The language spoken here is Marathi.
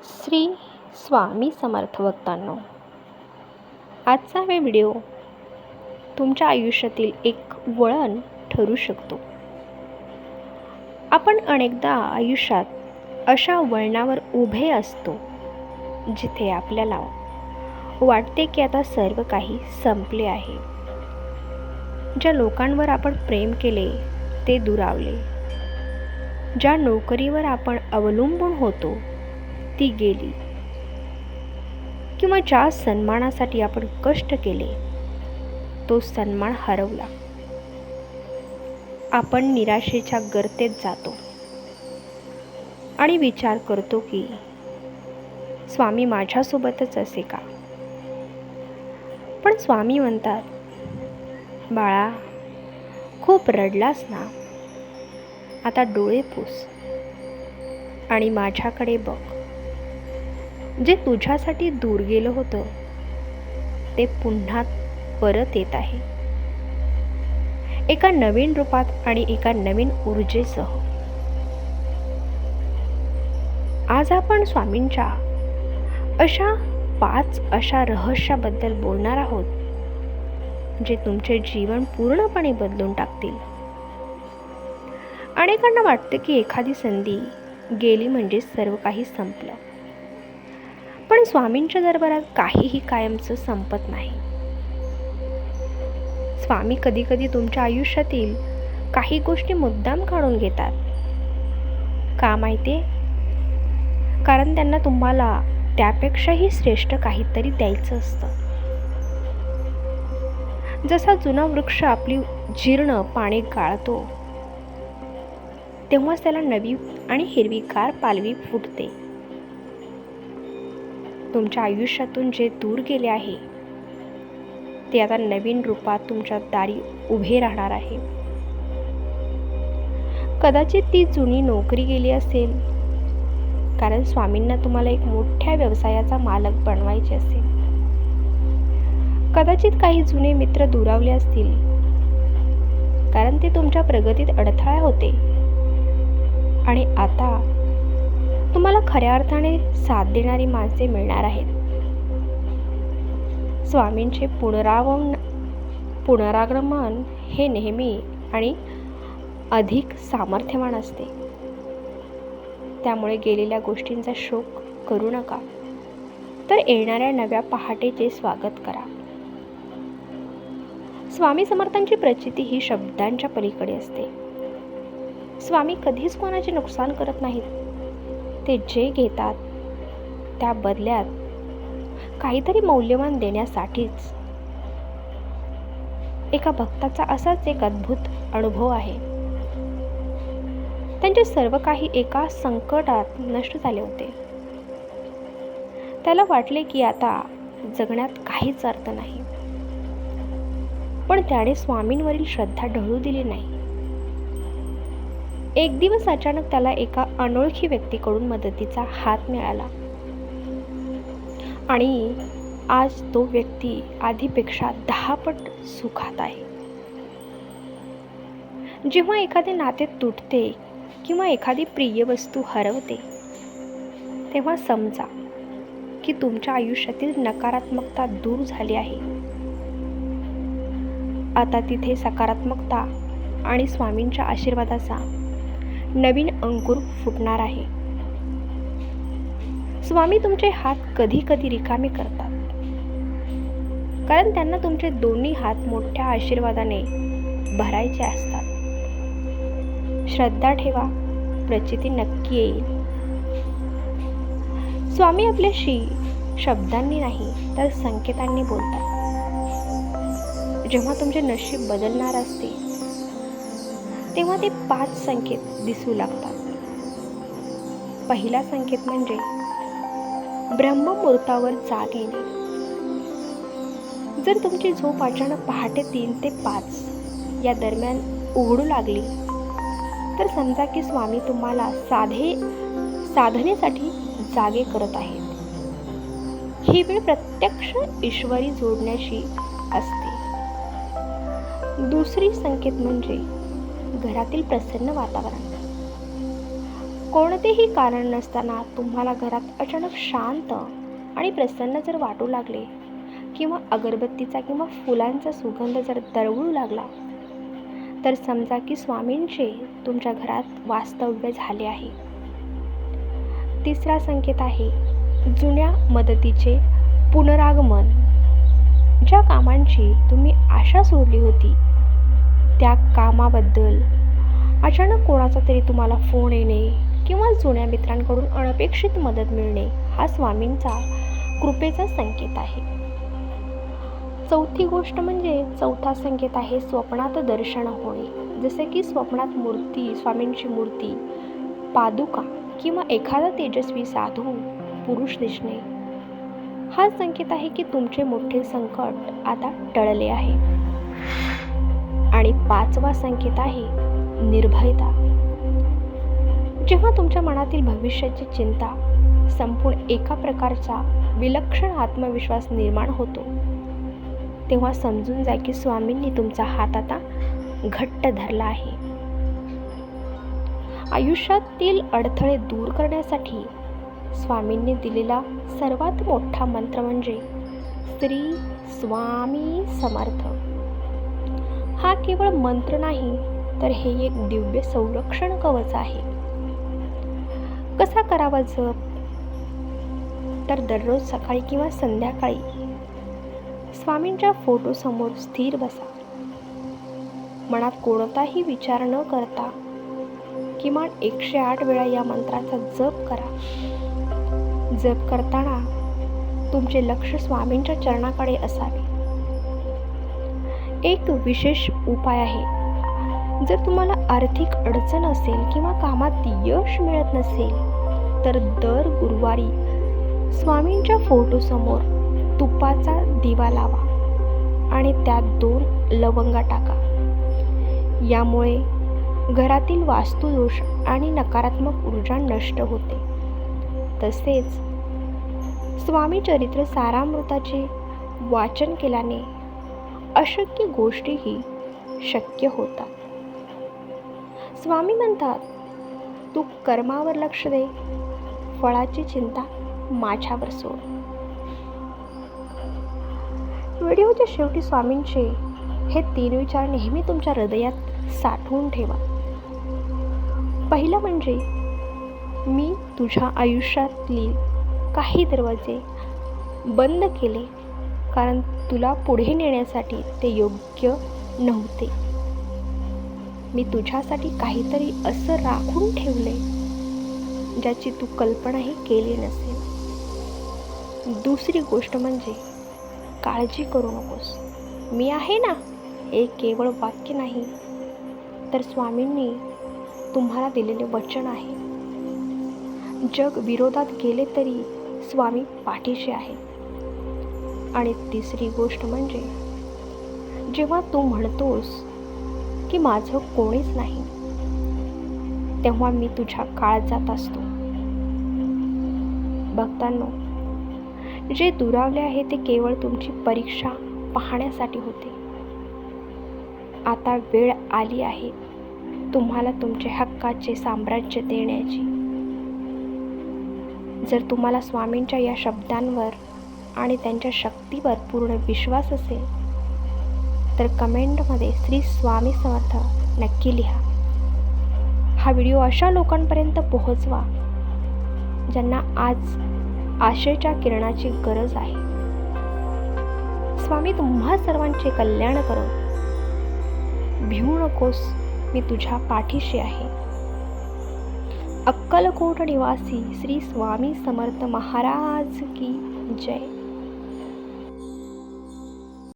श्री स्वामी समर्थ भक्तांनो, आजचा व्हिडिओ तुमच्या आयुष्यातील एक वळण ठरू शकतो. आपण अनेकदा आयुष्यात अशा वळणावर उभे असतो जिथे आपल्याला वाटते की आता सर्व काही संपले आहे. ज्या लोकांवर आपण प्रेम केले ते दुरावले, ज्या नोकरीवर आपण अवलंबून होतो ती गेली, किंवा ज्या सन्मानासाठी आपण कष्ट केले तो सन्मान हरवला. आपण निराशेच्या गर्तेत जातो आणि विचार करतो की स्वामी माझ्यासोबतच असे का? पण स्वामी म्हणतात, बाळा, खूप रडलास ना, आता डोळे पुस आणि माझ्याकडे बघ. जे तुझ्यासाठी दूर गेलं होतं ते पुन्हा परत येत आहे, एका नवीन रूपात आणि एका नवीन ऊर्जेसह. आज आपण स्वामींच्या अशा 5 अशा रहस्याबद्दल बोलणार आहोत जे तुमचे जीवन पूर्णपणे बदलून टाकतील. अनेकांना वाटते की एखादी संधी गेली म्हणजे सर्व काही संपलं, पण स्वामींच्या दरबारात काहीही कायमचं संपत नाही. स्वामी कधी कधी तुमच्या आयुष्यातील काही गोष्टी मुद्दाम काढून घेतात. का माहितीये? कारण त्यांना तुम्हाला त्यापेक्षाही श्रेष्ठ काहीतरी द्यायचं असतं. जसा जुना वृक्ष आपली जीर्ण पाने गाळतो तेव्हाच त्याला नवी आणि हिरवीगार पालवी फुटते. तुमच्या आयुष्यातून जे दूर गेले आहे ते आता नवीन रूपात तुमच्या दारी उभे राहणार आहे. कदाचित ती जुनी नोकरी गेली असेल कारण स्वामींना तुम्हाला एक मोठ्या व्यवसायाचा मालक बनवायचे असेल. कदाचित काही जुने मित्र दुरावले असतील कारण ते तुमच्या प्रगतीत अडथळा होते आणि आता तुम्हाला खऱ्या अर्थाने साथ देणारी माणसे मिळणार आहेत. स्वामींचे पुनरागमन हे नेहमी आणि अधिक सामर्थ्यवान असते. त्यामुळे गेलेल्या गोष्टींचा शोक करू नका, तर येणाऱ्या नव्या पहाटेचे स्वागत करा. स्वामी समर्थांची प्रचिती ही शब्दांच्या पलीकडे असते. स्वामी कधीच कोणाचे नुकसान करत नाहीत. ते जे घेतात त्या बदल्यात काहीतरी मौल्यवान देण्यासाठीच. एका भक्ताचा असाच एक अद्भुत अनुभव आहे. त्यांचे सर्व काही एका संकटात नष्ट झाले होते. त्याला वाटले की आता जगण्यात काहीच अर्थ नाही, पण त्याने स्वामींवरील श्रद्धा ढळू दिली नाही. एक दिवस अचानक त्याला एका अनोळखी व्यक्तीकडून मदतीचा हात मिळाला आणि आज तो व्यक्ती आधीपेक्षा 10 पट सुखात आहे. जेव्हा एखादे नाते तुटते किंवा एखादी प्रिय वस्तू हरवते तेव्हा समजा की तुमच्या आयुष्यातील नकारात्मकता दूर झाली आहे. आता तिथे सकारात्मकता आणि स्वामींच्या आशीर्वादाचा नवीन अंकुर फुटणार आहे. स्वामी तुमचे हात कधी कधी रिकामे करतात कारण त्यांना तुमचे दोन्ही हात मोठ्या आशीर्वादाने भरायचे असतात. श्रद्धा ठेवा, प्रचिती नक्की येईल. स्वामी आपल्याशी शब्दांनी नाही तर संकेतांनी बोलतात. जेव्हा तुमचे नशीब बदलणार असते तेव्हा ते 5 संकेत दिसू लागतात. पहिला संकेत म्हणजे ब्रह्ममुहूर्तावर जाग येणे. जर तुमची झोप अचानक पहाटे 3 ते 5 या दरम्यान उघडू लागली तर समजा की स्वामी तुम्हाला साधनेसाठी जागे करत आहेत. ही वेळ प्रत्यक्ष ईश्वरी जोडण्याची असते. दुसरी संकेत म्हणजे घरातील प्रसन्न वातावरण. कोणतेही कारण नसताना तुम्हाला घरात अचानक शांत आणि प्रसन्न जर वाटू लागले, किंवा अगरबत्तीचा किंवा फुलांचा सुगंध जर दरवळू लागला, तर समजा की स्वामींचे तुमच्या घरात वास्तव्य झाले आहे. तिसरा संकेत आहे जुन्या मदतीचे पुनरागमन. ज्या कामांची तुम्ही आशा सोडली होती, त्या कामाबद्दल अचानक कोणाचा तरी तुम्हाला फोन येणे किंवा जुन्या मित्रांकडून अनपेक्षित मदत मिळणे हा स्वामींचा कृपेचा संकेत आहे. चौथा संकेत आहे स्वप्नात दर्शन होणे. जसे की स्वप्नात स्वामींची मूर्ती, पादुका किंवा एखादा तेजस्वी साधू पुरुष दिसणे हा संकेत आहे की तुमचे मोठे संकट आता टळले आहे. आणि 5वा संकेत आहे निर्भयता. जेव्हा तुमच्या मनातील भविष्याची चिंता संपूर्ण एका प्रकारचा विलक्षण आत्मविश्वास निर्माण होतो, तेव्हा समजून जा की स्वामींनी तुमचा हात आता घट्ट धरला आहे. आयुष्यातील अडथळे दूर करण्यासाठी स्वामींनी दिलेला सर्वात मोठा मंत्र म्हणजे श्री स्वामी समर्थ. हा केवळ मंत्र नाही, तर हे एक दिव्य संरक्षण कवच आहे. कसा करावा जप? तर दररोज सकाळी किंवा संध्याकाळी स्वामींच्या फोटोसमोर स्थिर बसा. मनात कोणताही विचार न करता किमान 108 वेळा या मंत्राचा जप करा. जप करताना तुमचे लक्ष स्वामींच्या चरणाकडे असावे. एक विशेष उपाय आहे. जर तुम्हाला आर्थिक अडचण असेल किंवा कामात यश मिळत नसेल, तर दर गुरुवारी स्वामींच्या फोटोसमोर तुपाचा दिवा लावा आणि त्यात 2 लवंगा टाका. यामुळे घरातील वास्तुदोष आणि नकारात्मक ऊर्जा नष्ट होते. तसेच स्वामी चरित्र सारामृताचे वाचन केल्याने अशक्य गोष्टीही शक्य होतात. स्वामी म्हणतात, तू कर्मावर लक्ष दे, फळाची चिंता माझ्यावर सोड. व्हिडिओच्या शेवटी स्वामींचे हे 3 विचार नेहमी तुमच्या हृदयात साठवून ठेवा. पहिला म्हणजे मी तुझ्या आयुष्यातली काही दरवाजे बंद केले कारण तुला पुढे नेण्यासाठी ते योग्य नव्हते. मी तुझ्यासाठी काहीतरी असं राखून ठेवले ज्याची तू कल्पनाही केली नसेल. दुसरी गोष्ट म्हणजे काळजी करू नकोस, मी आहे ना. हे केवळ वाक्य नाही, तर स्वामींनी तुम्हाला दिलेले वचन आहे. जग विरोधात गेले तरी स्वामी पाठीशी आहे. आणि तिसरी गोष्ट म्हणजे जेव्हा तू म्हणतोस की माझं कोणीच नाही, तेव्हा मी तुझ्या काळजात असतो. भक्तांनो, जे दुरावले आहे ते केवळ तुमची परीक्षा पाहण्यासाठी होते. आता वेळ आली आहे तुम्हाला तुमचे हक्काचे साम्राज्य देण्याची. जर तुम्हाला स्वामींच्या या शब्दांवर आणि त्यांच्या शक्तीवर पूर्ण विश्वास असेल, तर कमेंटमध्ये श्री स्वामी समर्थ नक्की लिहा. हा व्हिडिओ अशा लोकांपर्यंत पोहोचवा ज्यांना आज आशेच्या किरणाची गरज आहे. स्वामी तुम्हा सर्वांचे कल्याण करो. भिवू नकोस, मी तुझ्या पाठीशी आहे. अक्कलकोट निवासी श्री स्वामी समर्थ महाराज की जय.